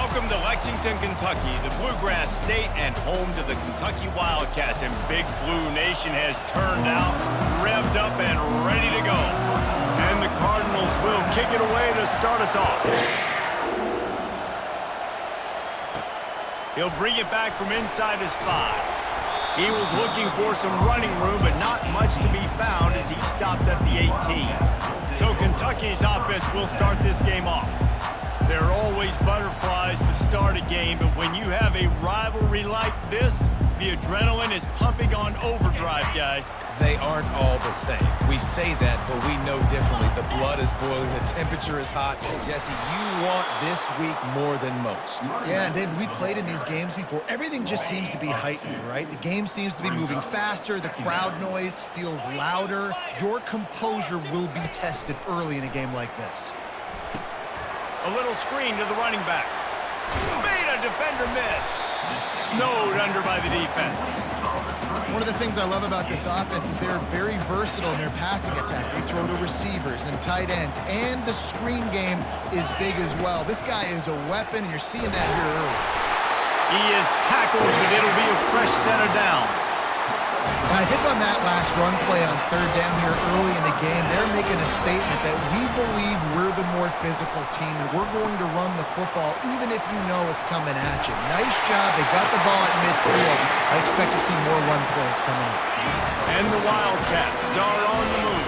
Welcome to Lexington, Kentucky, the Bluegrass State and home to the Kentucky Wildcats. And Big Blue Nation has turned out, revved up, and ready to go. And the Cardinals will kick it away to start us off. He'll bring it back from inside his 5. He was looking for some running room, but not much to be found as he stopped at the 18. So Kentucky's offense will start this game off. There are always butterflies to start a game, but when you have a rivalry like this, the adrenaline is pumping on overdrive, guys. They aren't all the same. We say that, but we know differently. The blood is boiling, the temperature is hot. Jesse, you want this week more than most. Yeah, David, we've played in these games before. Everything just seems to be heightened, right? The game seems to be moving faster. The crowd noise feels louder. Your composure will be tested early in a game like this. A little screen to the running back. Made a defender miss. Snowed under by the defense. One of the things I love about this offense is they're very versatile in their passing attack. They throw to receivers and tight ends, and the screen game is big as well. This guy is a weapon, and you're seeing that here early. He is tackled, but it'll be a fresh set of downs. And I think on that last run play on third down here early in the game, they're making a statement that we believe we're the more physical team, and we're going to run the football even if you know it's coming at you. Nice job. They got the ball at midfield. I expect to see more run plays coming up. And the Wildcats are on the move.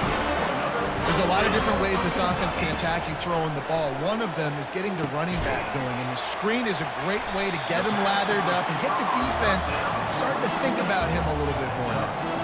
There's a lot of different ways this offense can attack you throwing the ball. One of them is getting the running back going, and the screen is a great way to get him lathered up and get the defense starting to think about him a little bit more now.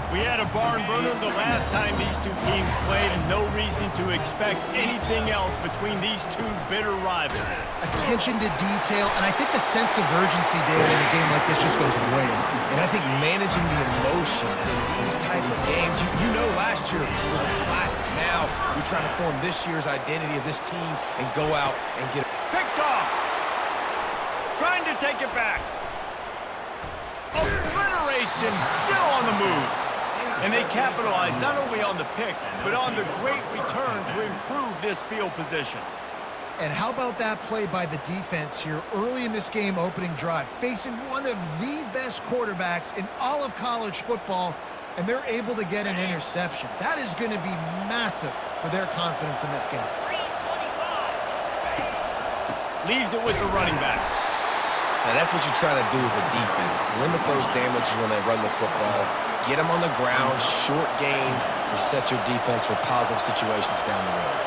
We had a barn burner the last time these two teams played, and no reason to expect anything else between these two bitter rivals. Attention to detail, and I think the sense of urgency, David, in a game like this just goes way up. And I think managing the emotions in these type of games, you know last year was a classic. Now you're trying to form this year's identity of this team and go out and get it. Picked off. Trying to take it back. Obliterates him, still on the move. And they capitalize not only on the pick, but on the great return to improve this field position. And how about that play by the defense here early in this game opening drive, facing one of the best quarterbacks in all of college football, and they're able to get an interception. That is going to be massive for their confidence in this game. Leaves it with the running back. Now that's what you're trying to do as a defense. Limit those damages when they run the football. Get them on the ground, short gains to set your defense for positive situations down the road.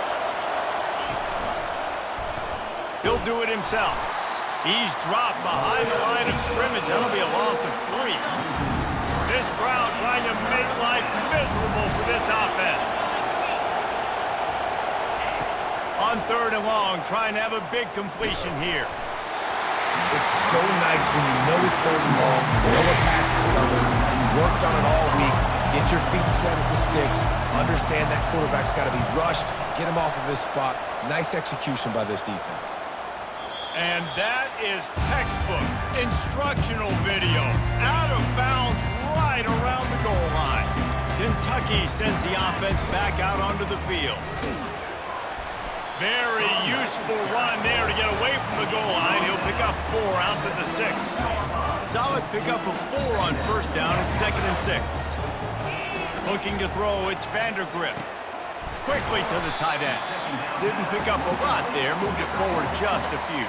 He'll do it himself. He's dropped behind the line of scrimmage. That'll be a loss of 3. This crowd trying to make life miserable for this offense. On 3rd and long, trying to have a big completion here. It's so nice when you know it's 3rd and long, you know a pass is coming, you worked on it all week, get your feet set at the sticks, understand that quarterback's got to be rushed, get him off of his spot. Nice execution by this defense. And that is textbook instructional video. Out of bounds right around the goal line. Kentucky sends the offense back out onto the field. Very useful run there to get away from the goal line. He'll pick up 4 out to the 6. Solid pickup of 4 on 1st down at 2nd and 6. Looking to throw, it's Vandergrift. Quickly to the tight end. Didn't pick up a lot there, moved it forward just a few.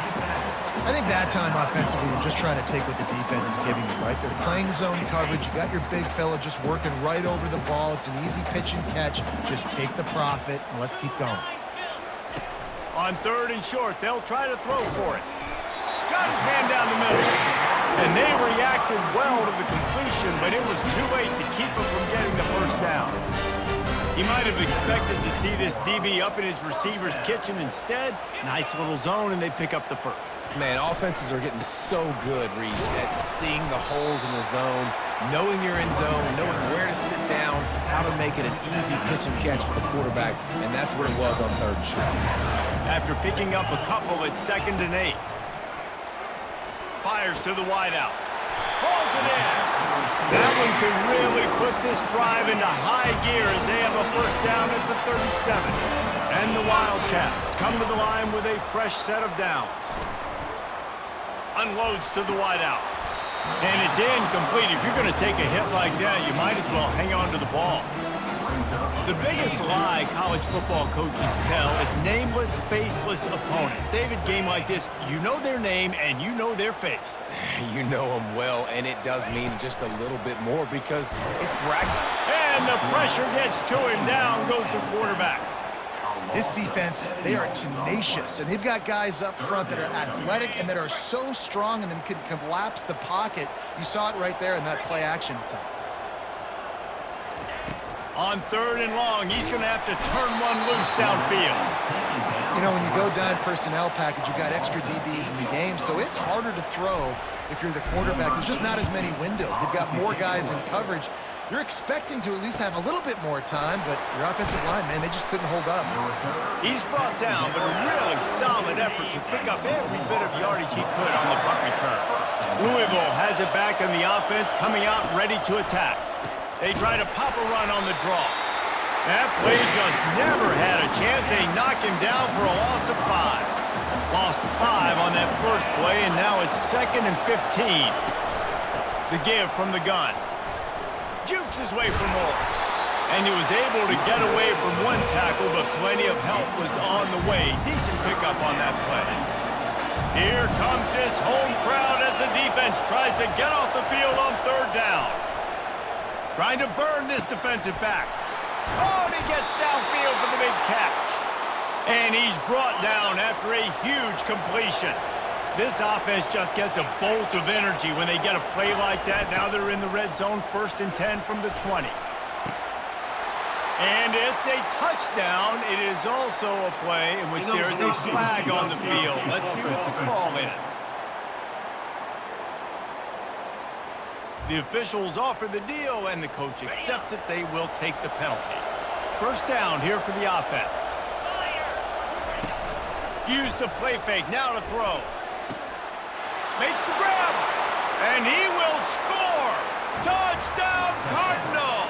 I think that time offensively, you're just trying to take what the defense is giving you, right? They're playing zone coverage. You got your big fella just working right over the ball. It's an easy pitch and catch. Just take the profit, and let's keep going. On 3rd and short, they'll try to throw for it. Got his man down the middle. And they reacted well to the completion, but it was too late to keep him from getting the 1st down. He might have expected to see this DB up in his receiver's kitchen. Instead, nice little zone, and they pick up the 1st. Man, offenses are getting so good, Reese, at seeing the holes in the zone, knowing you're in zone, knowing where to sit down, how to make it an easy pitch and catch for the quarterback, and that's what it was on 3rd and short. After picking up a couple at 2nd and 8. Fires to the wideout. Pulls it in. That one could really put this drive into high gear as they have a 1st down at the 37. And the Wildcats come to the line with a fresh set of downs. Unloads to the wideout. And it's incomplete. If you're going to take a hit like that, you might as well hang on to the ball. The biggest lie college football coaches tell is nameless, faceless opponent. David, game like this, you know their name and you know their face. You know them well, and it does mean just a little bit more because it's bragging. And the pressure gets to him. Down goes the quarterback. This defense, they are tenacious, and they've got guys up front that are athletic and that are so strong and then can collapse the pocket. You saw it right there in that play-action attempt. On 3rd and long, he's going to have to turn one loose downfield. You know, when you go down personnel package, you've got extra DBs in the game, so it's harder to throw if you're the quarterback. There's just not as many windows. They've got more guys in coverage. You're expecting to at least have a little bit more time, but your offensive line, man, they just couldn't hold up. He's brought down, but a really solid effort to pick up every bit of yardage he could on the punt return. Louisville has it back in the offense, coming out ready to attack. They try to pop a run on the draw. That play just never had a chance. They knock him down for a loss of 5. Lost 5 on that first play, and now it's 2nd and 15. The give from the gun. Jukes his way for more. And he was able to get away from one tackle, but plenty of help was on the way. Decent pickup on that play. Here comes this home crowd as the defense tries to get off the field on 3rd down. Trying to burn this defensive back. Oh, and he gets downfield for the big catch. And he's brought down after a huge completion. This offense just gets a bolt of energy when they get a play like that. Now they're in the red zone, 1st and 10 from the 20. And it's a touchdown. It is also a play in which there is a flag on the field. Let's see what the call is. The officials offer the deal, and the coach accepts it. They will take the penalty. 1st down here for the offense. Use the play fake. Now to throw. Makes the grab. And he will score. Touchdown, Cardinals.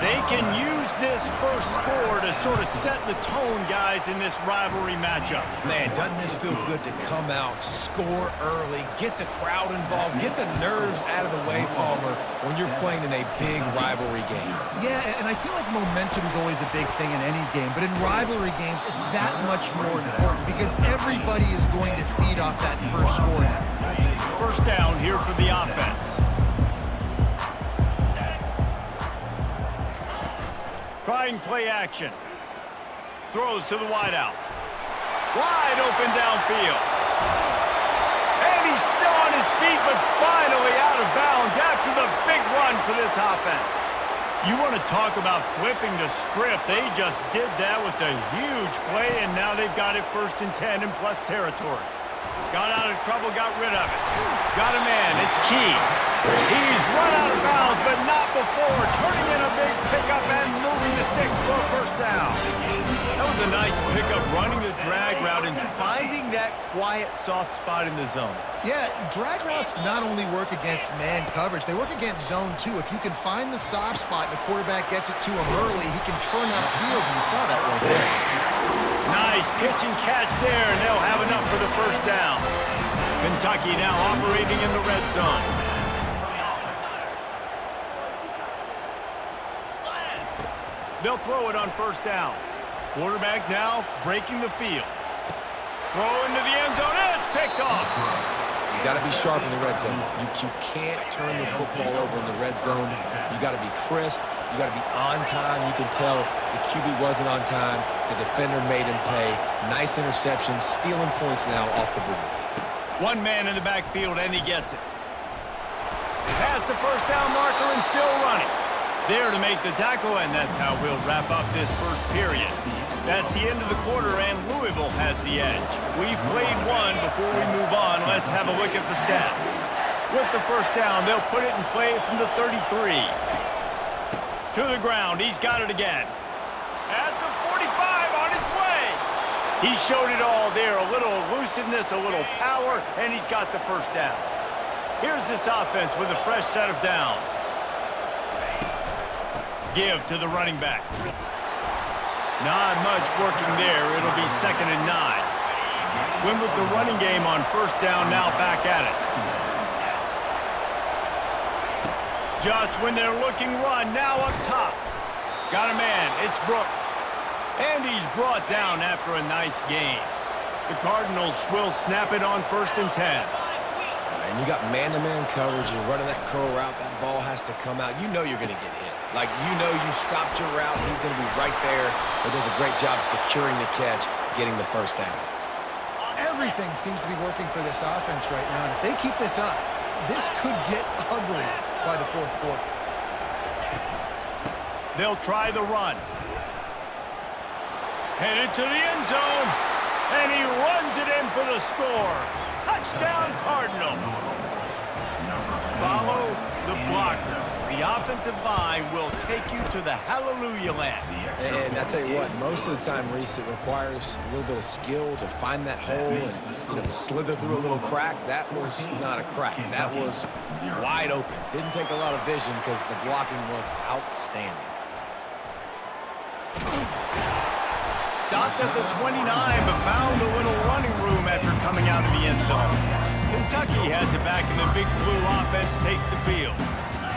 They can use this first score to sort of set the tone, guys, in this rivalry matchup. Man, doesn't this feel good to come out, score early, get the crowd involved, get the nerves out of the way, Palmer, when you're playing in a big rivalry game? Yeah, and I feel like momentum is always a big thing in any game, but in rivalry games, it's that much more important because everybody is going to feed off that first score now. 1st down here for the offense. Trying play action. Throws to the wideout. Wide open downfield. And he's still on his feet, but finally out of bounds after the big run for this offense. You want to talk about flipping the script. They just did that with a huge play, and now they've got it 1st and 10 in plus territory. Got out of trouble, got rid of it. Got a man, it's Key. He's run out of bounds, but not before. Turning in a big pickup and moving the sticks for a 1st down. That was a nice pickup, running the drag route and finding that quiet, soft spot in the zone. Yeah, drag routes not only work against man coverage, they work against zone too. If you can find the soft spot and the quarterback gets it to him early, he can turn upfield, and you saw that right there. Nice pitch and catch there, and they'll have enough for the 1st down. Kentucky now operating in the red zone. They'll throw it on 1st down. Quarterback now breaking the field. Throw into the end zone, and it's picked off. You got to be sharp in the red zone. You can't turn the football over in the red zone. You got to be crisp. You got to be on time. You can tell the QB wasn't on time. The defender made him pay. Nice interception, stealing points now off the board. One man in the backfield, and he gets it. Past the 1st down marker and still running. There to make the tackle, and that's how we'll wrap up this 1st period. That's the end of the quarter, and Louisville has the edge. We've played one. Before we move on, let's have a look at the stats. With the 1st down, they'll put it in play from the 33. To the ground, he's got it again. At the 45, on his way. He showed it all there, a little elusiveness, a little power, and he's got the 1st down. Here's this offense with a fresh set of downs. Give to the running back. Not much working there. It'll be 2nd and 9. Win with the running game on first down, now back at it. Just when they're looking run, now up top. Got a man, it's Brooks. And he's brought down after a nice gain. The Cardinals will snap it on first and 10. And you got man-to-man coverage, and you're running that curl route, that ball has to come out. You know you're going to get hit. Like, you know you stopped your route, he's going to be right there, but does a great job securing the catch, getting the first down. Everything seems to be working for this offense right now. And if they keep this up, this could get ugly by the fourth quarter. They'll try the run. Headed to the end zone, and he runs it in for the score. Touchdown, Cardinals. Follow the blockers. The offensive line will take you to the hallelujah land. And I tell you what, most of the time, Reese, it requires a little bit of skill to find that hole and, slither through a little crack. That was not a crack. That was wide open. Didn't take a lot of vision because the blocking was outstanding. Stopped at the 29, but found a little running room after coming out of the end zone. Kentucky has it back, and the Big Blue offense takes the field.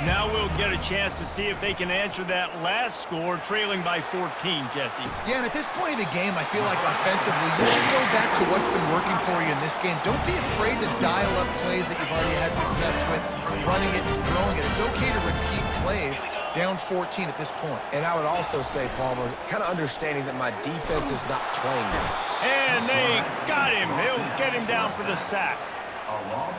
Now we'll get a chance to see if they can answer that last score, trailing by 14, Jesse. Yeah, and at this point of the game, I feel like offensively, you should go back to what's been working for you in this game. Don't be afraid to dial up plays that you've already had success with, running it and throwing it. It's okay to repeat plays down 14 at this point. And I would also say, Palmer, kind of understanding that my defense is not playing well. And they got him. They'll get him down for the sack.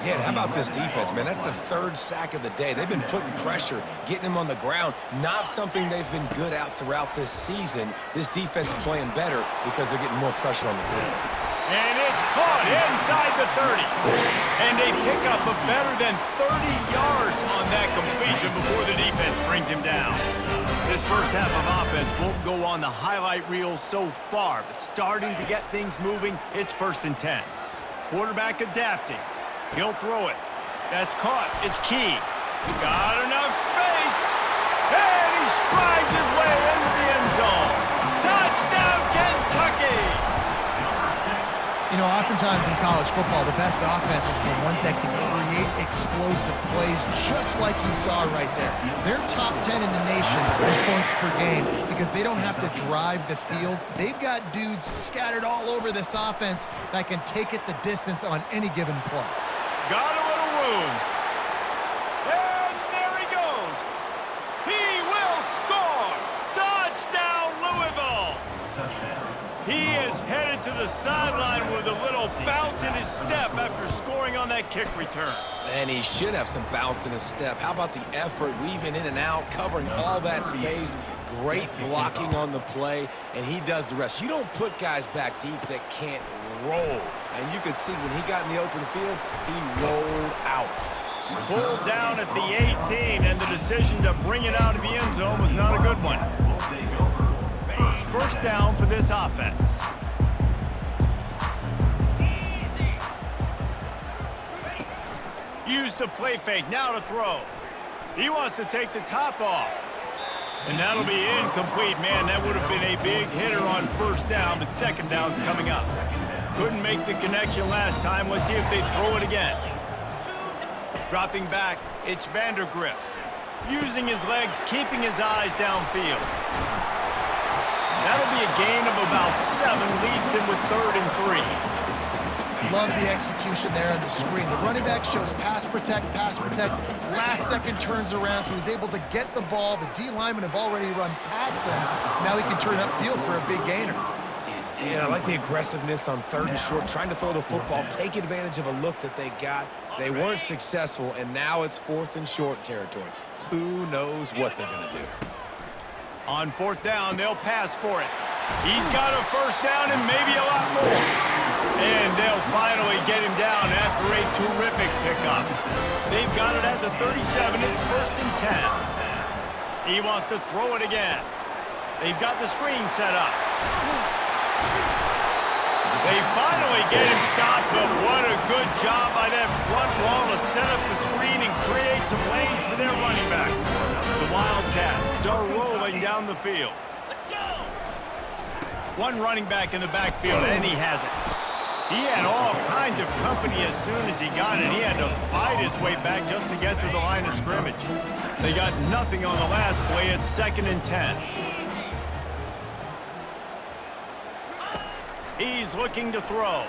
Yeah, and how about this defense, man? That's the third sack of the day. They've been putting pressure, getting him on the ground. Not something they've been good at throughout this season. This defense playing better because they're getting more pressure on the field. And it's caught inside the 30. And they pick up a better than 30 yards on that completion before the defense brings him down. This first half of offense won't go on the highlight reel so far, but starting to get things moving, it's first and 10. Quarterback adapting. He'll throw it. That's caught. It's Key. Got enough space. And he strides his way into the end zone. Touchdown, Kentucky! You know, oftentimes in college football, the best offenses are the ones that can create explosive plays, just like you saw right there. They're top 10 in the nation in points per game because they don't have to drive the field. They've got dudes scattered all over this offense that can take it the distance on any given play. Got a little room. And there he goes. He will score. Touchdown, Louisville. He is headed to the sideline with a little bounce in his step after scoring on that kick return. And he should have some bounce in his step. How about the effort, weaving in and out, covering all that space, great blocking on the play, and he does the rest. You don't put guys back deep that can't roll. And you could see when he got in the open field, he rolled out. Pulled down at the 18, and the decision to bring it out of the end zone was not a good one. First down for this offense. Use the play fake, now to throw. He wants to take the top off. And that'll be incomplete, man. That would have been a big hitter on first down, but second down's coming up. Couldn't make the connection last time. Let's see if they throw it again. Dropping back, it's Vandergrift. Using his legs, keeping his eyes downfield. That'll be a gain of about 7, leads him with 3rd and 3. Love the execution there on the screen. The running back shows pass protect. Last second turns around, so he's able to get the ball. The D linemen have already run past him. Now he can turn upfield for a big gainer. Yeah, I like the aggressiveness on 3rd and short, trying to throw the football, take advantage of a look that they got. They weren't successful, and now it's 4th and short territory. Who knows what they're going to do? On 4th down, they'll pass for it. He's got a first down and maybe a lot more. And they'll finally get him down after a terrific pickup. They've got it at the 37. It's 1st and 10. He wants to throw it again. They've got the screen set up. They finally get him stopped, but what a good job by that front wall to set up the screen and create some lanes for their running back. The Wildcats are rolling down the field. Let's go! One running back in the backfield, and he has it. He had all kinds of company as soon as he got it. He had to fight his way back just to get to the line of scrimmage. They got nothing on the last play. It's 2nd and 10. He's looking to throw.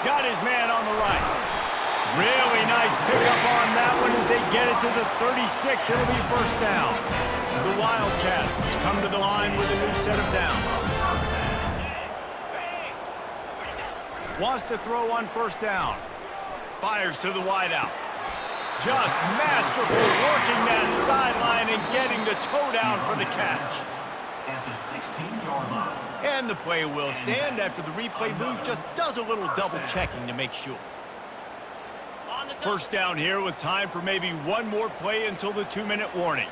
Got his man on the right. Really nice pickup on that one as they get it to the 36. It'll be 1st down. The Wildcats come to the line with a new set of downs. Wants to throw on 1st down. Fires to the wideout. Just masterful working that sideline and getting the toe down for the catch. At the 16-yard line. And the play will stand after the replay booth just does a little double checking to make sure. 1st down here with time for maybe one more play until the 2-minute warning.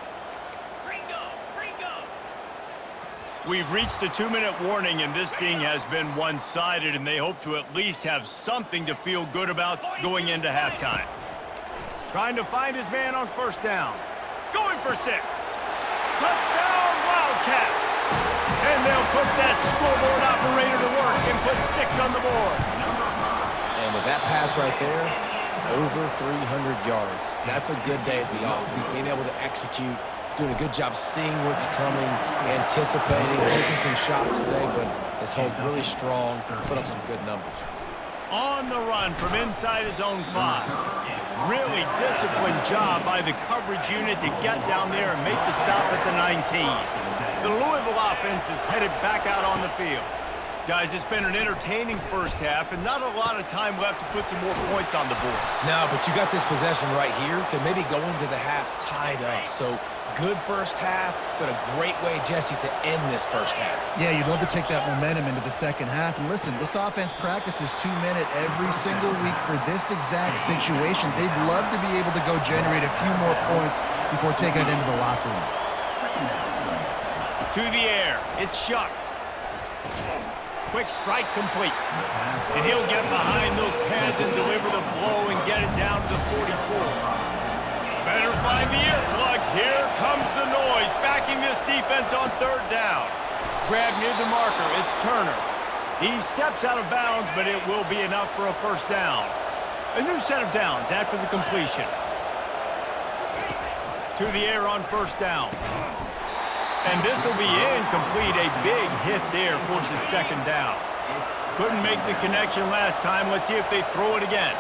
We've reached the 2-minute warning, and this thing has been one-sided, and they hope to at least have something to feel good about going into halftime. Trying to find his man on 1st down. Going for 6. Touchdown, Wildcats! And they'll put that scoreboard operator to work and put 6 on the board. And with that pass right there, over 300 yards. That's a good day at the office, being able to execute, doing a good job seeing what's coming, anticipating, taking some shots today, but his hold really strong, put up some good numbers. On the run from inside his own 5. Really disciplined job by the coverage unit to get down there and make the stop at the 19. The Louisville offense is headed back out on the field. Guys, it's been an entertaining 1st half and not a lot of time left to put some more points on the board. No, but you got this possession right here to maybe go into the half tied up. So good 1st half, but a great way, Jesse, to end this 1st half. Yeah, you'd love to take that momentum into the 2nd half. And listen, this offense practices 2-minute every single week for this exact situation. They'd love to be able to go generate a few more points before taking it into the locker room. To the air, it's Shuck. Quick strike complete. And he'll get behind those pads and deliver the blow and get it down to the 44. Better find the earplugs. Here comes the noise, backing this defense on 3rd down. Grab near the marker, it's Turner. He steps out of bounds, but it will be enough for a 1st down. A new set of downs after the completion. To the air on 1st down. And this will be incomplete. A big hit there forces 2nd down. Couldn't make the connection last time. Let's see if they throw it again.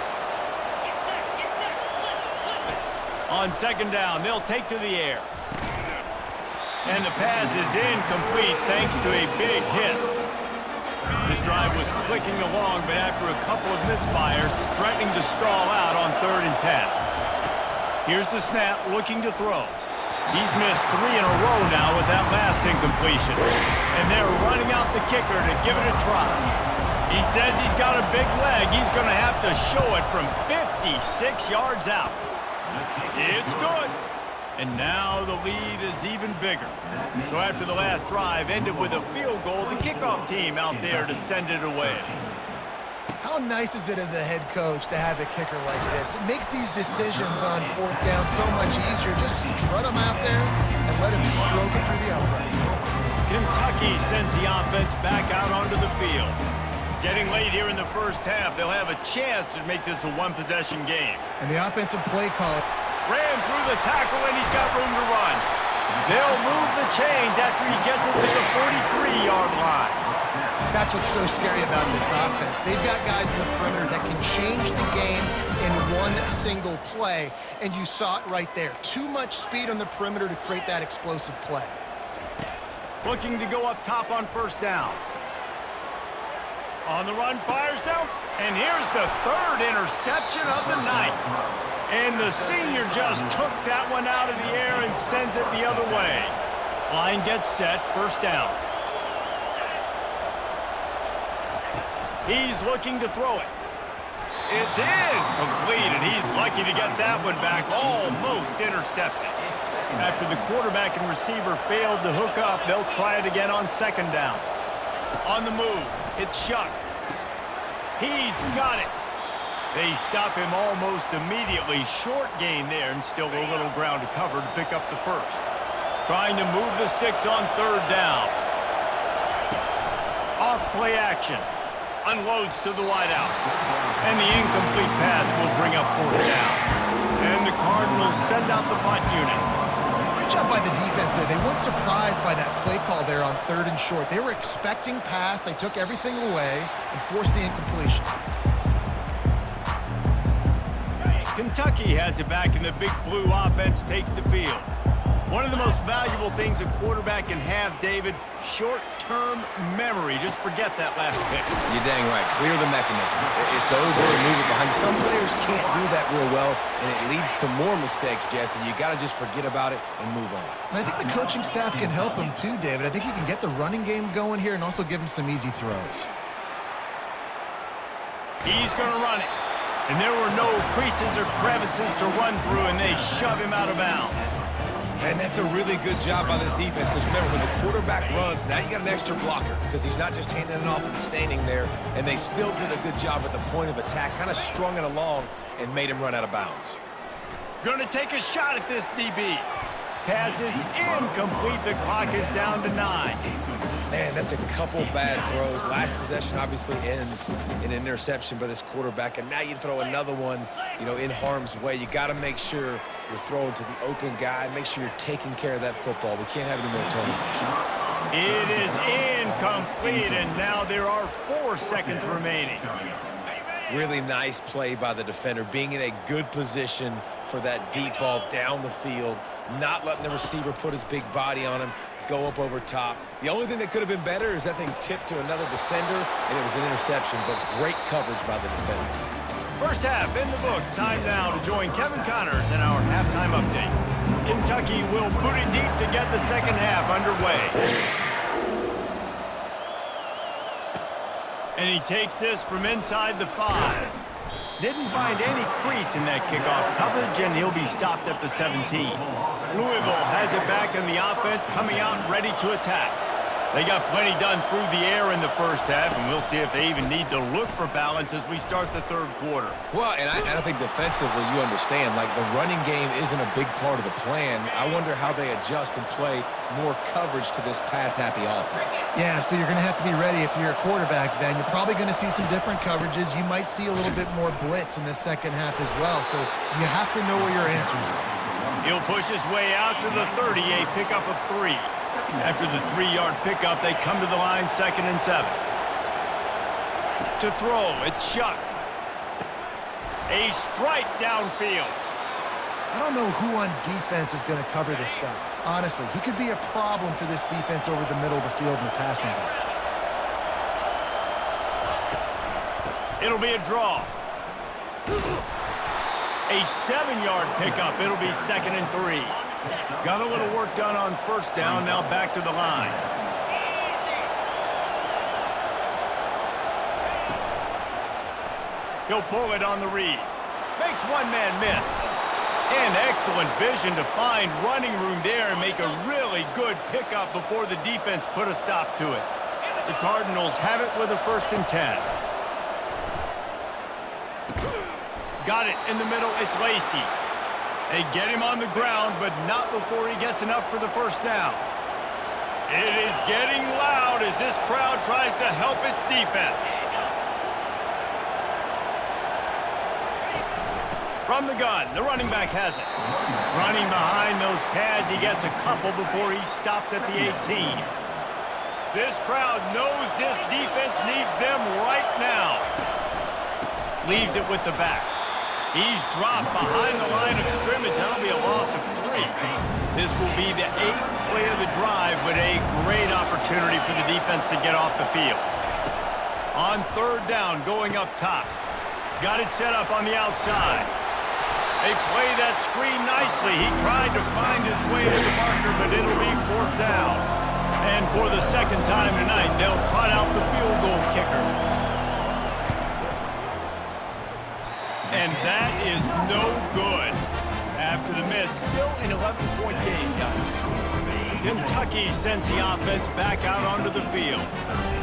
On 2nd down, they'll take to the air. And the pass is incomplete thanks to a big hit. This drive was clicking along, but after a couple of misfires, threatening to stall out on 3rd and 10. Here's the snap, looking to throw. He's missed 3 in a row now with that last incompletion. And they're running out the kicker to give it a try. He says he's got a big leg. He's going to have to show it from 56 yards out. It's good. And now the lead is even bigger. So after the last drive ended with a field goal, the kickoff team out there to send it away. How nice is it as a head coach to have a kicker like this? It makes these decisions on 4th down so much easier. Just strut him out there and let him stroke it through the uprights. Kentucky sends the offense back out onto the field. Getting late here in the 1st half, they'll have a chance to make this a one-possession game. And the offensive play call. Ran through the tackle, and he's got room to run. They'll move the chains after he gets it to the 43-yard line. That's what's so scary about this offense. They've got guys in the perimeter that can change the game in one single play, and you saw it right there. Too much speed on the perimeter to create that explosive play. Looking to go up top on 1st down. On the run, fires down, and here's the 3rd interception of the night. And the senior just took that one out of the air and sends it the other way. Line gets set, 1st down. He's looking to throw it. It's incomplete, and he's lucky to get that one back, almost intercepted. After the quarterback and receiver failed to hook up, they'll try it again on 2nd down. On the move, it's Shuck. He's got it. They stop him almost immediately. Short gain there, and still a little ground to cover to pick up the 1st. Trying to move the sticks on 3rd down. Off play action. unloads to the wideout. And the incomplete pass will bring up 4th down. And the Cardinals send out the punt unit. Great job by the defense there. They weren't surprised by that play call there on 3rd and short. They were expecting pass. They took everything away and forced the incompletion. Kentucky has it back, and the Big Blue offense takes the field. One of the most valuable things a quarterback can have, David, short-term memory. Just forget that last pick. You're dang right. Clear the mechanism. It's over and move it behind you. Some players can't do that real well, and it leads to more mistakes, Jesse. You got to just forget about it and move on. And I think the coaching staff can help him too, David. I think you can get the running game going here and also give him some easy throws. He's going to run it. And there were no creases or crevices to run through, and they shove him out of bounds. And that's a really good job by this defense, because remember, when the quarterback runs, now you got an extra blocker, because he's not just handing it off and standing there, and they still did a good job at the point of attack, kind of strung it along and made him run out of bounds. Going to take a shot at this DB. Pass is incomplete. The clock is down to 9. Man, that's a couple bad throws. Last possession obviously ends in an interception by this quarterback, and now you throw another one, in harm's way. You got to make sure you're throwing to the open guy. Make sure you're taking care of that football. We can't have any more turnovers. It is incomplete, and now there are 4 seconds remaining. Really nice play by the defender, being in a good position for that deep ball down the field, not letting the receiver put his big body on him, go up over top. The only thing that could have been better is that thing tipped to another defender, and it was an interception, but great coverage by the defender. First half in the books. Time now to join Kevin Connors in our halftime update. Kentucky will boot it deep to get the second half underway. And he takes this from inside the 5. Didn't find any crease in that kickoff coverage, and he'll be stopped at the 17. Louisville has it back, and the offense coming out ready to attack. They got plenty done through the air in the first half, and we'll see if they even need to look for balance as we start the 3rd quarter. Well, and I think defensively, you understand, like the running game isn't a big part of the plan. I wonder how they adjust and play more coverage to this pass-happy offense. Yeah, so you're going to have to be ready if you're a quarterback then. You're probably going to see some different coverages. You might see a little bit more blitz in the second half as well, so you have to know where your answers are. He'll push his way out to the 30, a pickup of 3. After the 3-yard pickup, they come to the line 2nd and 7. To throw, it's Shuck. A strike downfield. I don't know who on defense is going to cover this guy. Honestly, he could be a problem for this defense over the middle of the field in the passing game. It'll be a draw. A 7-yard pickup. It'll be 2nd and 3. Got a little work done on 1st down. Now back to the line. He'll pull it on the read. Makes one man miss. And excellent vision to find running room there and make a really good pickup before the defense put a stop to it. The Cardinals have it with a 1st and 10. Got it in the middle. It's Lacey. They get him on the ground, but not before he gets enough for the 1st down. It is getting loud as this crowd tries to help its defense. From the gun, the running back has it. Running behind those pads, he gets a couple before he's stopped at the 18. This crowd knows this defense needs them right now. Leaves it with the back. He's dropped behind the line of scrimmage. That'll be a loss of 3. This will be the 8th play of the drive, but a great opportunity for the defense to get off the field. On 3rd down, going up top. Got it set up on the outside. They play that screen nicely. He tried to find his way to the marker, but it'll be 4th down. And for the 2nd time tonight, they'll trot out the field goal kicker. And that is no good. After the miss, still an 11-point game, guys. Kentucky sends the offense back out onto the field.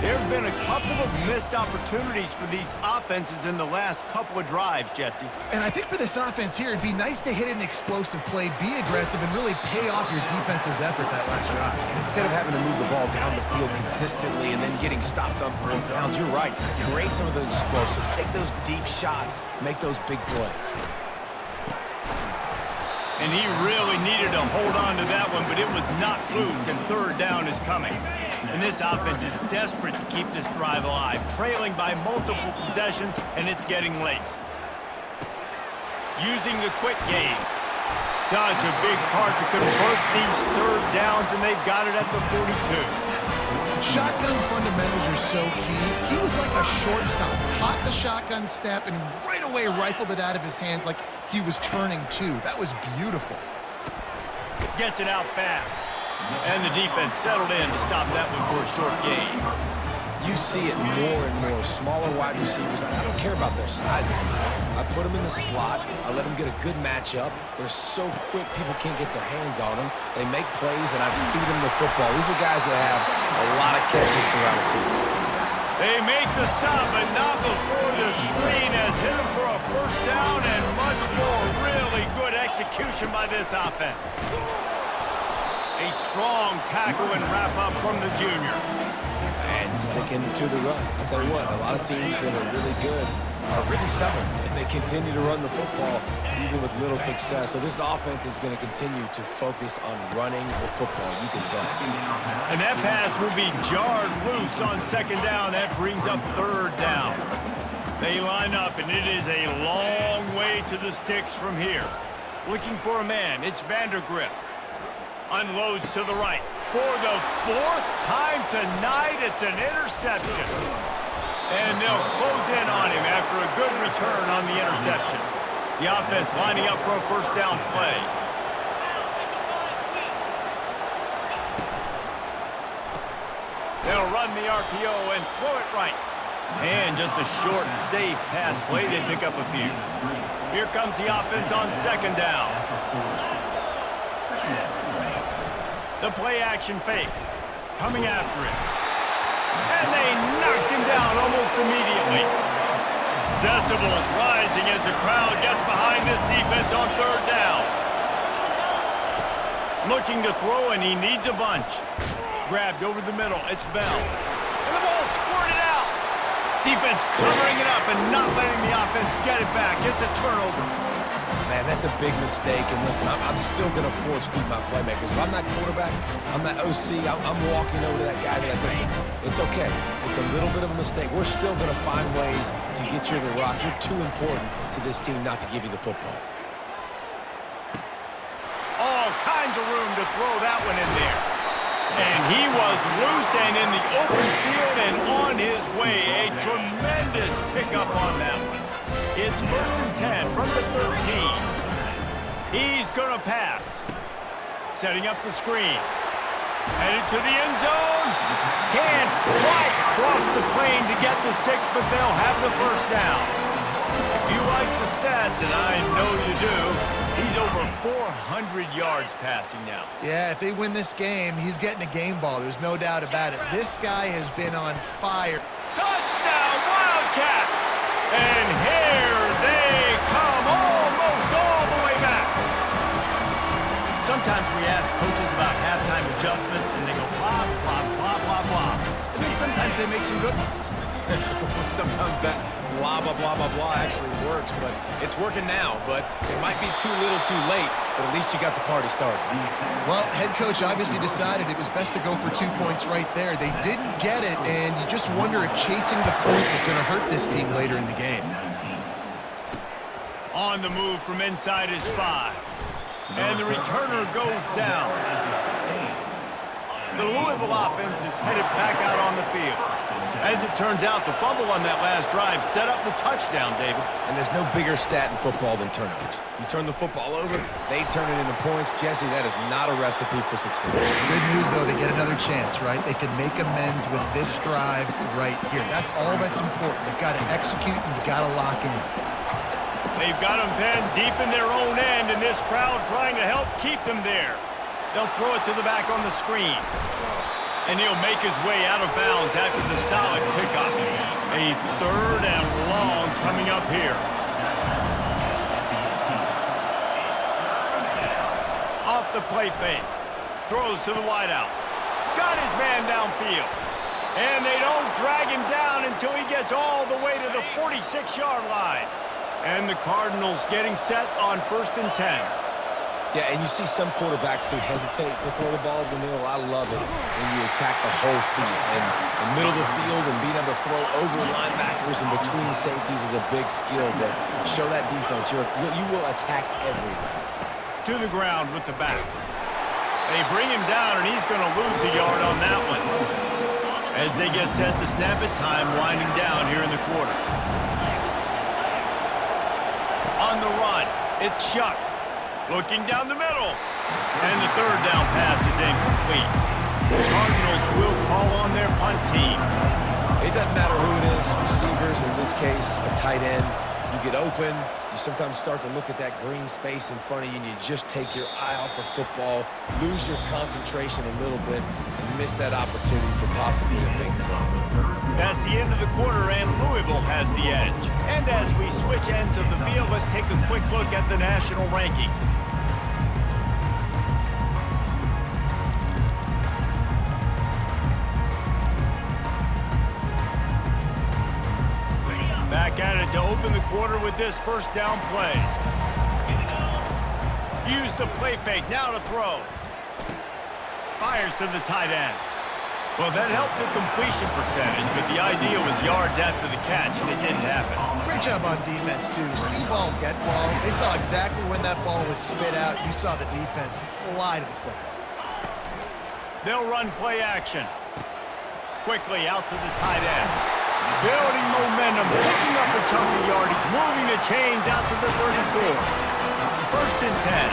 There have been a couple of missed opportunities for these offenses in the last couple of drives, Jesse. And I think for this offense here, it'd be nice to hit an explosive play, be aggressive, and really pay off your defense's effort that last drive. And instead of having to move the ball down the field consistently and then getting stopped on 4 downs, you're right. Create some of those explosives. Take those deep shots. Make those big plays. And he really needed to hold on to that one, but it was knocked loose, and 3rd down is coming. And this offense is desperate to keep this drive alive, trailing by multiple possessions, and it's getting late. Using the quick game. Such a big part to convert these 3rd downs, and they've got it at the 42. Shotgun fundamentals are so key. He was like a shortstop, caught the shotgun snap, and right away rifled it out of his hands like he was turning too. That was beautiful. Gets it out fast. And the defense settled in to stop that one for a short gain. You see it more and more. Smaller wide receivers, I don't care about their size anymore. I put them in the slot. I let them get a good matchup. They're so quick, people can't get their hands on them. They make plays, and I feed them the football. These are guys that have a lot of catches throughout the season. They make the stop, but not before the screen has hit him for a 1st down and much more. Really good execution by this offense. A strong tackle and wrap-up from the junior. And sticking to the run. I'll tell you what, a lot of teams that are really good are really stubborn, and they continue to run the football even with little success. So this offense is going to continue to focus on running the football, you can tell. And that pass will be jarred loose on 2nd down. That brings up 3rd down. They line up, and it is a long way to the sticks from here. Looking for a man, it's Vandergrift. Unloads to the right. For the 4th time tonight, it's an interception. And they'll close in on him after a good return on the interception. The offense lining up for a 1st down play. They'll run the RPO and throw it right. And just a short and safe pass play. They pick up a few. Here comes the offense on 2nd down. The play-action fake, coming after it. And they knocked him down almost immediately. Decibels rising as the crowd gets behind this defense on 3rd down. Looking to throw, and he needs a bunch. Grabbed over the middle, it's Bell. And the ball squirted out. Defense covering it up and not letting the offense get it back. It's a turnover. Man, that's a big mistake, and listen, I'm still going to force-feed my playmakers. If I'm that quarterback, I'm that OC, I'm walking over to that guy and be like, listen, it's okay. It's a little bit of a mistake. We're still going to find ways to get you the rock. You're too important to this team not to give you the football. All kinds of room to throw that one in there. And he was loose and in the open field and on his way. A tremendous pickup on that one. It's 1st and 10 from the 13. He's going to pass. Setting up the screen. Headed to the end zone. Can't quite cross the plane to get the 6, but they'll have the 1st down. If you like the stats, and I know you do, he's over 400 yards passing now. Yeah, if they win this game, he's getting a game ball. There's no doubt about it. This guy has been on fire. Touchdown, Wildcats! And here they come, almost all the way back. Sometimes we ask coaches about halftime adjustments, and they go blah, blah, blah, blah, blah. And then sometimes they make some good ones. Sometimes that blah, blah, blah, blah, blah actually works, but it's working now. But it might be too little too late, but at least you got the party started. Well, head coach obviously decided it was best to go for 2 points right there. They didn't get it, and you just wonder if chasing the points is going to hurt this team later in the game. On the move from inside his 5. And the returner goes down. The Louisville offense is headed back out on the field. As it turns out, the fumble on that last drive set up the touchdown, David. And there's no bigger stat in football than turnovers. You turn the football over, they turn it into points. Jesse, that is not a recipe for success. Good news, though, they get another chance, right? They can make amends with this drive right here. That's all that's important. They've got to execute, and you've got to lock in. They've got them pinned deep in their own end, and this crowd trying to help keep them there. They'll throw it to the back on the screen. And he'll make his way out of bounds after the solid pickup. A 3rd and long coming up here. Off the play fake. Throws to the wideout. Got his man downfield. And they don't drag him down until he gets all the way to the 46-yard line. And the Cardinals getting set on 1st and 10. Yeah, and you see some quarterbacks who hesitate to throw the ball in the middle. I love it when you attack the whole field. And the middle of the field and being able to throw over linebackers and between safeties is a big skill. But show that defense. You will attack everywhere. To the ground with the back. They bring him down, and he's going to lose a yard on that one. As they get set to snap it, time winding down here in the quarter. On the run, it's Shuck. Looking down the middle. And the 3rd down pass is incomplete. The Cardinals will call on their punt team. It doesn't matter who it is, receivers, in this case, a tight end. You get open, you sometimes start to look at that green space in front of you, and you just take your eye off the football, lose your concentration a little bit, and miss that opportunity for possibly a big play. That's the end of the quarter, and Louisville has the edge. And as we switch ends of the field, let's take a quick look at the national rankings. Back at it to open the quarter with this 1st down play. Use the play fake, now to throw. Fires to the tight end. Well, that helped the completion percentage, but the idea was yards after the catch, and it didn't happen. Great job on defense, too. See ball, get ball. They saw exactly when that ball was spit out. You saw the defense fly to the football. They'll run play action. Quickly out to the tight end. Building momentum, picking up a chunk of yardage, moving the chains out to the 34. 1st and 10.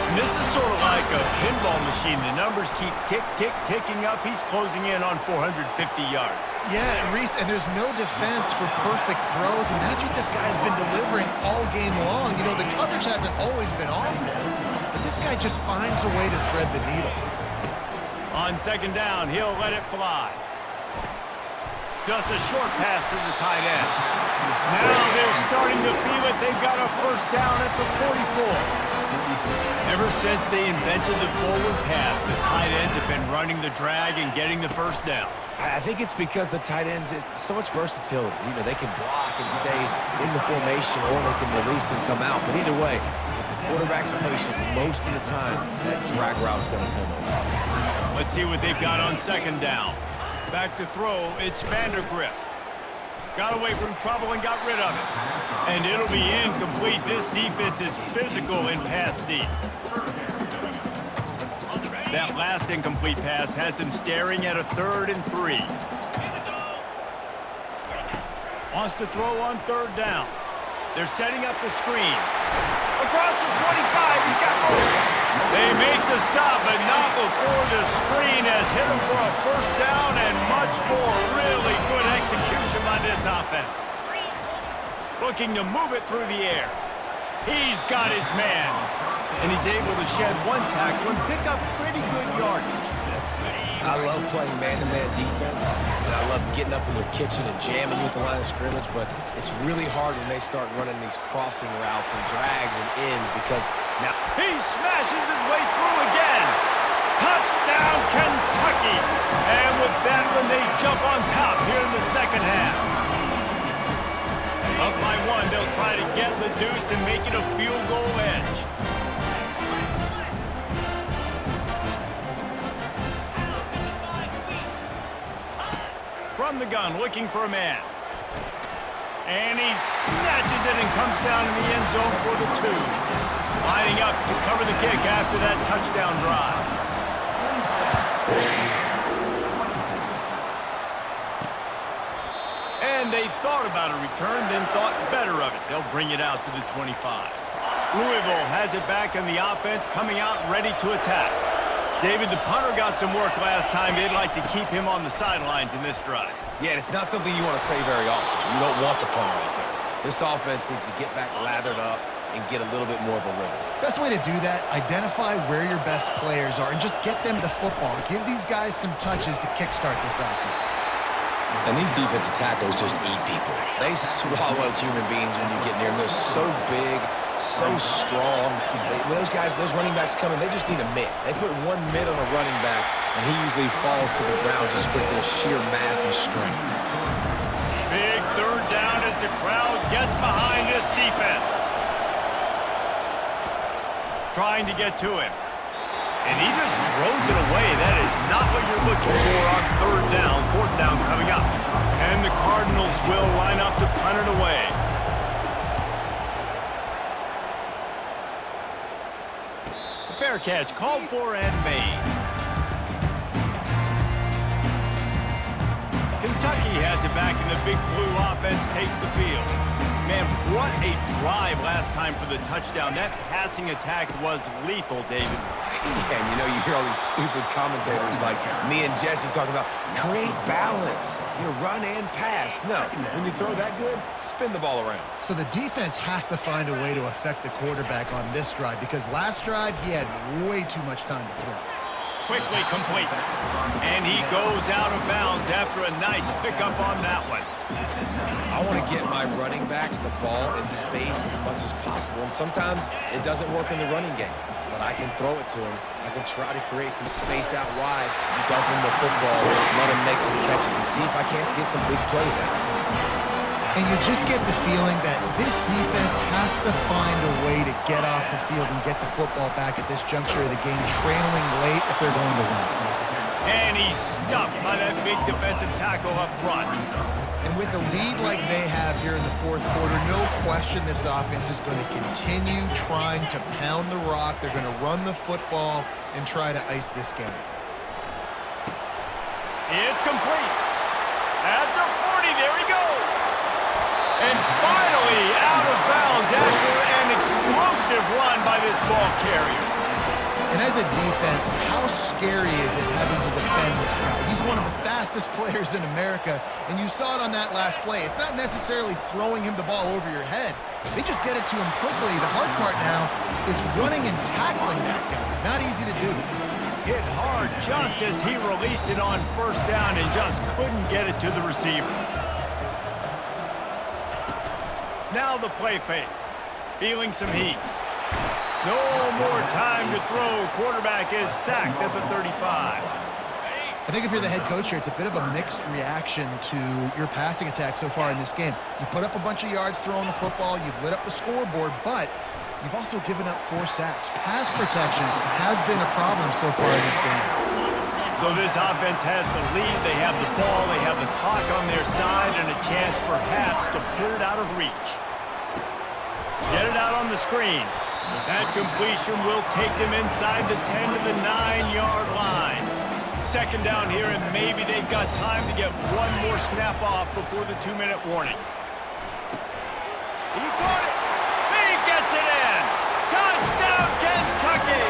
And this is sort of like a pinball machine. The numbers keep ticking up. He's closing in on 450 yards. Yeah, Reese, and there's no defense for perfect throws, and that's what this guy's been delivering all game long. You know, the coverage hasn't always been awful, but this guy just finds a way to thread the needle. On 2nd down, he'll let it fly. Just a short pass to the tight end. Now they're starting to feel it. They've got a 1st down at the 44. Ever since they invented the forward pass, the tight ends have been running the drag and getting the 1st down. I think it's because the tight ends is so much versatility. You know, they can block and stay in the formation, or they can release and come out. But either way, if the quarterback's patient, most of the time, that drag route's going to come over. Let's see what they've got on 2nd down. Back to throw, it's Vandergrift. Got away from trouble and got rid of it. And it'll be incomplete. This defense is physical in pass deep. That last incomplete pass has him staring at a 3rd and 3. Wants to throw on 3rd down. They're setting up the screen. Across the 25, he's got room. They make the stop, but not before the screen has hit him for a 1st down and much more. Really good execution by this offense. Looking to move it through the air. He's got his man. And he's able to shed 1 tackle and pick up pretty good yardage. I love playing man-to-man defense, and I love getting up in the kitchen and jamming you at the line of scrimmage, but it's really hard when they start running these crossing routes and drags and ends, because now he smashes his way through again. Touchdown, Kentucky. And with that one, they jump on top here in the 2nd half. Up by 1, they'll try to get the deuce and make it a field goal edge. From the gun, looking for a man. And he snatches it and comes down in the end zone for the 2. Lining up to cover the kick after that touchdown drive. And they thought about a return, then thought better of it. They'll bring it out to the 25. Louisville has it back in the offense, coming out ready to attack. David, the punter got some work last time. They'd like to keep him on the sidelines in this drive. yeah, it's not something you want to say very often. You don't want the punter out there. This offense needs to get back lathered up, and get a little bit more of a rhythm. Best way to do that, identify where your best players are and just get them the football. Give these guys some touches to kickstart this offense. And these defensive tackles just eat people. They swallow human beings when you get near them. They're so big, so strong. When those guys, those running backs come in, they just need a mid. They put one mid on a running back, and he usually falls to the ground just because of their sheer mass and strength. Big third down as the crowd gets behind this defense. Trying to get to him. And he just throws it away. That is not what you're looking for on third down. Fourth down coming up. And the Cardinals will line up to punt it away. Fair catch called for and made. Kentucky has it back, and the Big Blue offense takes the field. Man, what a drive last time for the touchdown. That passing attack was lethal, David. Yeah, and you know, you hear all these stupid commentators like me and Jesse talking about create balance, run and pass. No, when you throw that good, spin the ball around. So the defense has to find a way to affect the quarterback on this drive because last drive he had way too much time to throw. Quickly complete. And he goes out of bounds after a nice pickup on that one. I want to get my running backs the ball in space as much as possible, and sometimes it doesn't work in the running game. But I can throw it to him. I can try to create some space out wide, dump him the football, let him make some catches, and see if I can't get some big plays out of him. And you just get the feeling that this defense has to find a way to get off the field and get the football back at this juncture of the game, trailing late if they're going to win. And he's stuffed by that big defensive tackle up front. And with a lead like they have here in the fourth quarter, no question this offense is going to continue trying to pound the rock. They're going to run the football and try to ice this game. It's complete. At the 40, there he goes. And finally out of bounds after an explosive run by this ball carrier. And as a defense, how scary is it having to defend this guy? He's one of the fastest players in America, and you saw it on that last play. It's not necessarily throwing him the ball over your head. They just get it to him quickly. The hard part now is running and tackling that guy. Not easy to do. Hit hard just as he released it on first down and just couldn't get it to the receiver. Now the play fake. Feeling some heat. No more time to throw. Quarterback is sacked at the 35. I think if you're the head coach here, it's a bit of a mixed reaction to your passing attack so far in this game. You put up a bunch of yards throwing the football, you've lit up the scoreboard, but you've also given up 4 sacks. Pass protection has been a problem so far in this game. So this offense has the lead. They have the ball, they have the clock on their side, and a chance perhaps to put it out of reach. Get it out on the screen. That completion will take them inside the 10 to the 9-yard line. Second down here, and maybe they've got time to get one more snap off before the 2-minute warning. He caught it. He gets it in. Touchdown, Kentucky.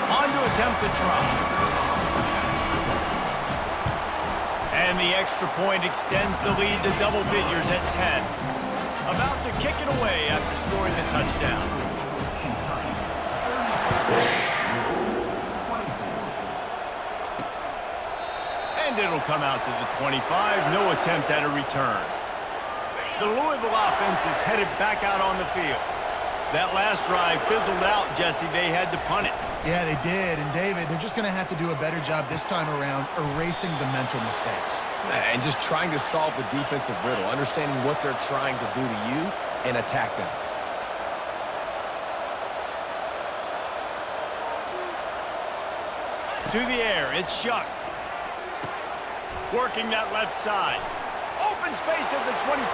On to attempt the try. And the extra point extends the lead to double figures at 10. About to kick it away after scoring the touchdown. And it'll come out to the 25. No attempt at a return. The Louisville offense is headed back out on the field. That last drive fizzled out, Jesse. They had to punt it. Yeah, they did. And, David, they're just going to have to do a better job this time around erasing the mental mistakes. And just trying to solve the defensive riddle, understanding what they're trying to do to you and attack them. To the air, it's Shuck. Working that left side. Open space at the 25.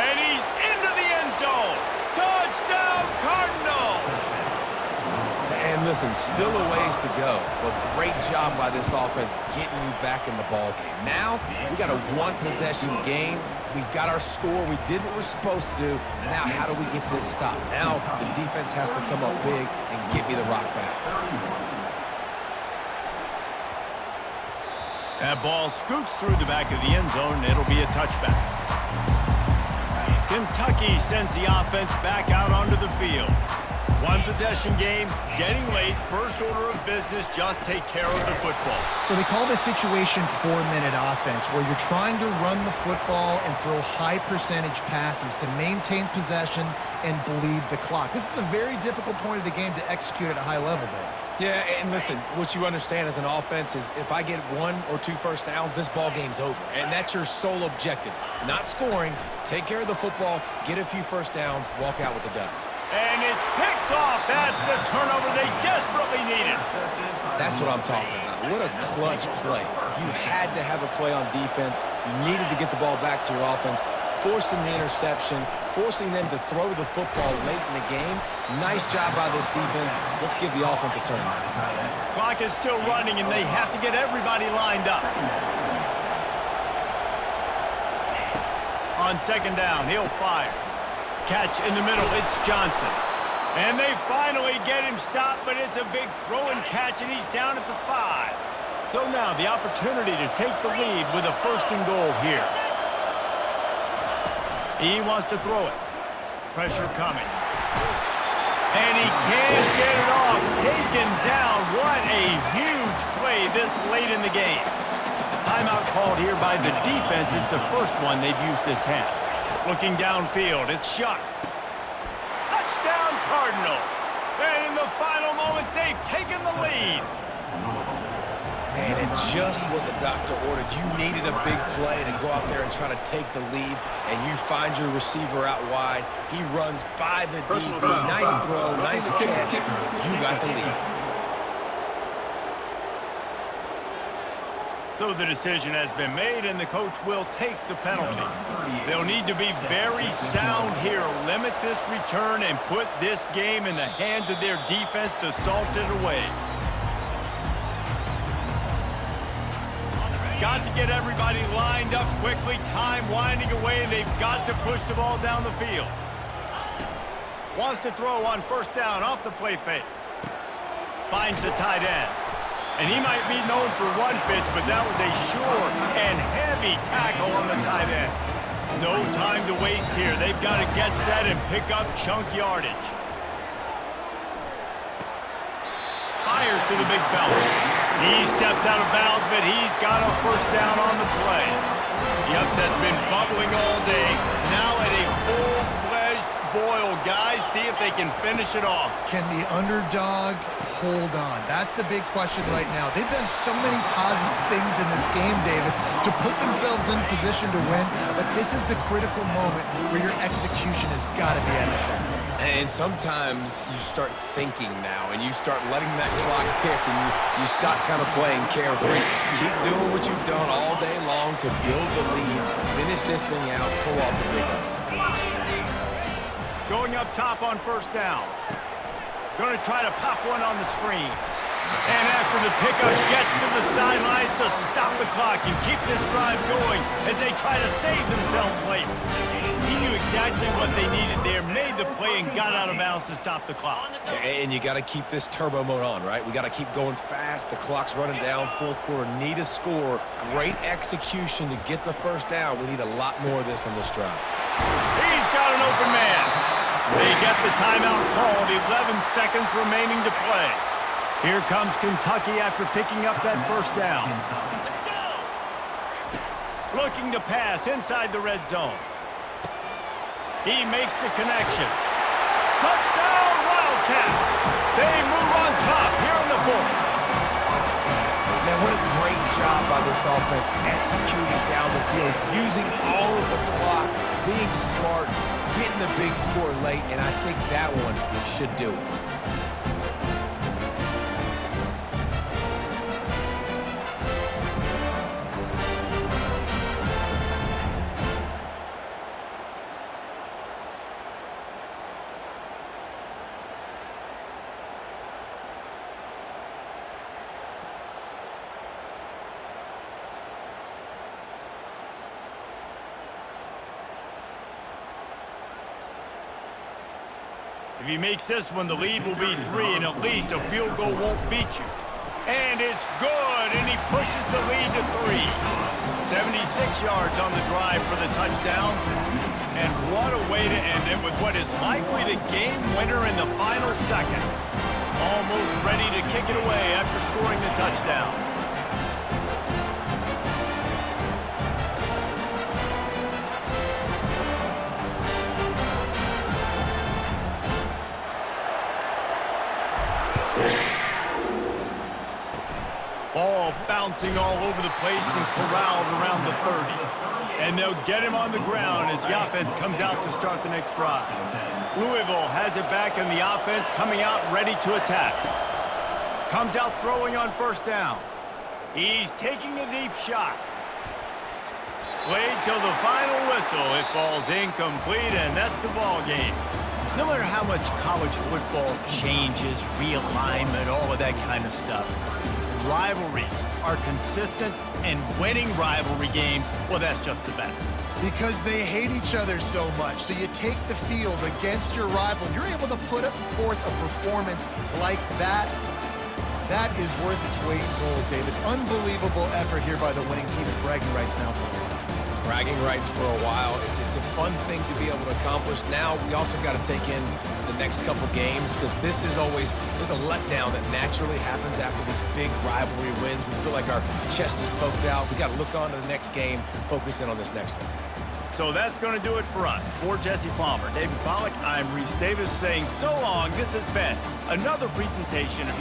And he's into the end zone. Touchdown, Cardinals! And listen, still a ways to go, but great job by this offense getting you back in the ball game. Now, we got a one-possession game. We got our score. We did what we're supposed to do. Now, how do we get this stopped? Now, the defense has to come up big and get me the rock back. That ball scoots through the back of the end zone, and it'll be a touchback. Kentucky sends the offense back out onto the field. One possession game, getting late, first order of business, just take care of the football. So they call this situation 4-minute offense, where you're trying to run the football and throw high percentage passes to maintain possession and bleed the clock. This is a very difficult point of the game to execute at a high level, Dave. Yeah, and listen, what you understand as an offense is if I get 1 or 2 first downs, this ball game's over. And that's your sole objective. Not scoring, take care of the football, get a few first downs, walk out with the W. And it's picked off. That's the turnover they desperately needed. That's what I'm talking about. What a clutch play. You had to have a play on defense. You needed to get the ball back to your offense, forcing the interception, forcing them to throw the football late in the game. Nice job by this defense. Let's give the offense a turn now. Clock is still running, and they have to get everybody lined up. On second down, he'll fire. Catch in the middle, it's Johnson. And they finally get him stopped, but it's a big throw and catch, and he's down at the 5. So now the opportunity to take the lead with a 1st and goal here. He wants to throw it. Pressure coming. And he can't get it off. Taken down. What a huge play this late in the game. Timeout called here by the defense. It's the first one they've used this half. Looking downfield, it's Shuck. Touchdown Cardinals. And in the final moments, they've taken the lead. Man, and just what the doctor ordered. You needed a big play to go out there and try to take the lead, and you find your receiver out wide. He runs by the DB. Nice throw, nice catch. You got the lead. So the decision has been made, and the coach will take the penalty. They'll need to be very sound here, limit this return, and put this game in the hands of their defense to salt it away. Got to get everybody lined up quickly, time winding away, and they've got to push the ball down the field. Wants to throw on 1st down off the play fake. Finds the tight end. And he might be known for run fits, but that was a sure and heavy tackle on the tight end. No time to waste here. They've got to get set and pick up chunk yardage. Fires to the big fella. He steps out of bounds, but he's got a 1st down on the play. The upset's been bubbling all day. Now at a full-fledged boil, guys. See if they can finish it off. Can the underdog hold on? That's the big question right now. They've done so many positive things in this game, David, to put themselves in position to win, but this is the critical moment where your execution has got to be at its best. And sometimes you start thinking now, and you start letting that clock tick, and you stop kind of playing carefree. Keep doing what you've done all day long to build the lead, finish this thing out, pull off the big upset. Going up top on 1st down. Going to try to pop one on the screen. And after the pickup, gets to the sidelines to stop the clock and keep this drive going as they try to save themselves late. He knew exactly what they needed there, made the play, and got out of bounds to stop the clock. And you got to keep this turbo mode on, right? We got to keep going fast. The clock's running down. 4th quarter, need a score. Great execution to get the 1st down. We need a lot more of this on this drive. He's got an open man. They get the timeout called, 11 seconds remaining to play. Here comes Kentucky after picking up that 1st down. Looking to pass inside the red zone. He makes the connection. Touchdown, Wildcats! They move on top here in the 4th. Man, what a great job by this offense executing down the field, using all of the clock, being smart, getting the big score late, and I think that one should do it. If he makes this one, the lead will be 3, and at least a field goal won't beat you. And it's good, and he pushes the lead to 3. 76 yards on the drive for the touchdown. And what a way to end it with what is likely the game winner in the final seconds. Almost ready to kick it away after scoring the touchdown. Ball bouncing all over the place and corralled around the 30. And they'll get him on the ground as the offense comes out to start the next drive. Louisville has it back in the offense, coming out ready to attack. Comes out throwing on first down. He's taking a deep shot. Played till the final whistle. It falls incomplete, and that's the ball game. No matter how much college football changes, realignment, all of that kind of stuff, rivalries are consistent, and winning rivalry games, well, that's just the best. Because they hate each other so much. So you take the field against your rival. You're able to put forth a performance like that. That is worth its weight in gold, David. Unbelievable effort here by the winning team at bragging rights now for a while. Bragging rights for a while. It's a fun thing to be able to accomplish. Now we also got to take in the next couple games because this is always, there's a letdown that naturally happens after these big rivalry wins. We feel like our chest is poked out. We got to look on to the next game, focus in on this next one. So that's going to do it for us. For Jesse Palmer, David Pollack, I'm Reese Davis saying so long. This has been another presentation of